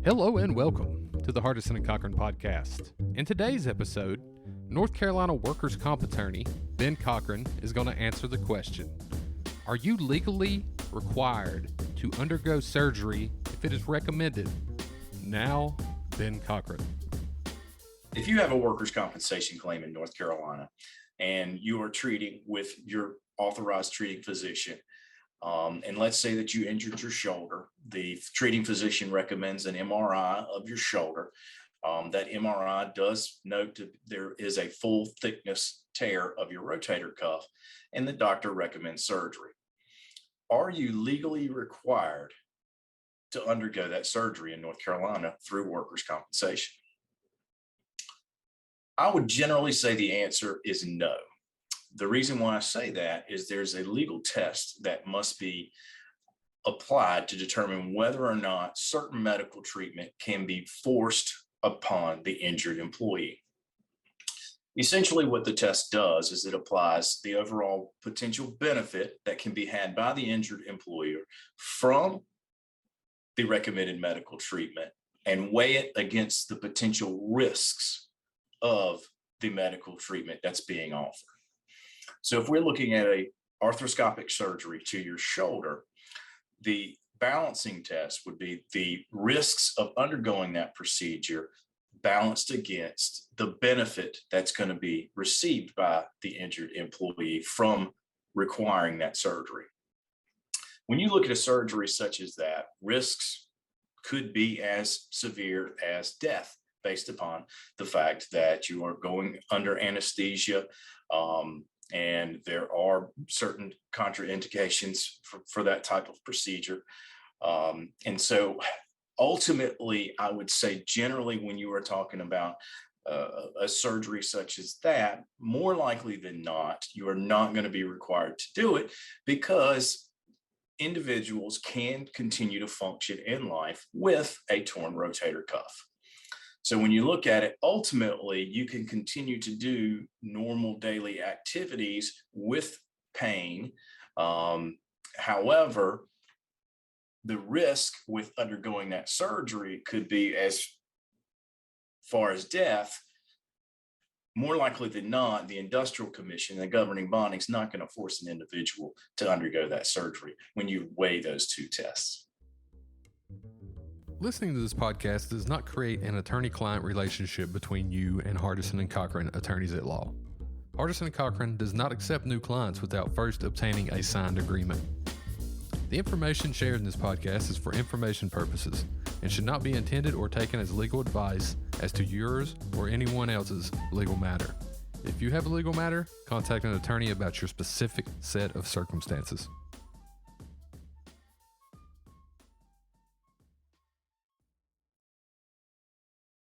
Hello and welcome to the Hardison Cochran podcast. In today's episode, North Carolina workers' comp attorney Ben Cochran is going to answer the question, are you legally required to undergo surgery if it is recommended? Now, Ben Cochran. If you have a workers' compensation claim in North Carolina and you are treating with your authorized treating physician, and let's say that you injured your shoulder, the treating physician recommends an MRI of your shoulder. That MRI does note that there is a full thickness tear of your rotator cuff, and the doctor recommends surgery. Are you legally required to undergo that surgery in North Carolina through workers' compensation? I would generally say the answer is no. The reason why I say that is there's a legal test that must be applied to determine whether or not certain medical treatment can be forced upon the injured employee. Essentially, what the test does is it applies the overall potential benefit that can be had by the injured employer from the recommended medical treatment and weigh it against the potential risks of the medical treatment that's being offered. So if we're looking at a arthroscopic surgery to your shoulder, the balancing test would be the risks of undergoing that procedure balanced against the benefit that's going to be received by the injured employee from requiring that surgery. When you look at a surgery such as that, risks could be as severe as death based upon the fact that you are going under anesthesia, and there are certain contraindications for that type of procedure. And so ultimately, I would say generally when you are talking about a surgery such as that, more likely than not, you are not going to be required to do it because individuals can continue to function in life with a torn rotator cuff. So when you look at it, ultimately, you can continue to do normal daily activities with pain. However, the risk with undergoing that surgery could be as far as death. More likely than not, the industrial commission, the governing body, is not going to force an individual to undergo that surgery when you weigh those two tests. Listening to this podcast does not create an attorney-client relationship between you and Hardison Cochran attorneys at law. Hardison Cochran does not accept new clients without first obtaining a signed agreement. The information shared in this podcast is for information purposes and should not be intended or taken as legal advice as to yours or anyone else's legal matter. If you have a legal matter, contact an attorney about your specific set of circumstances.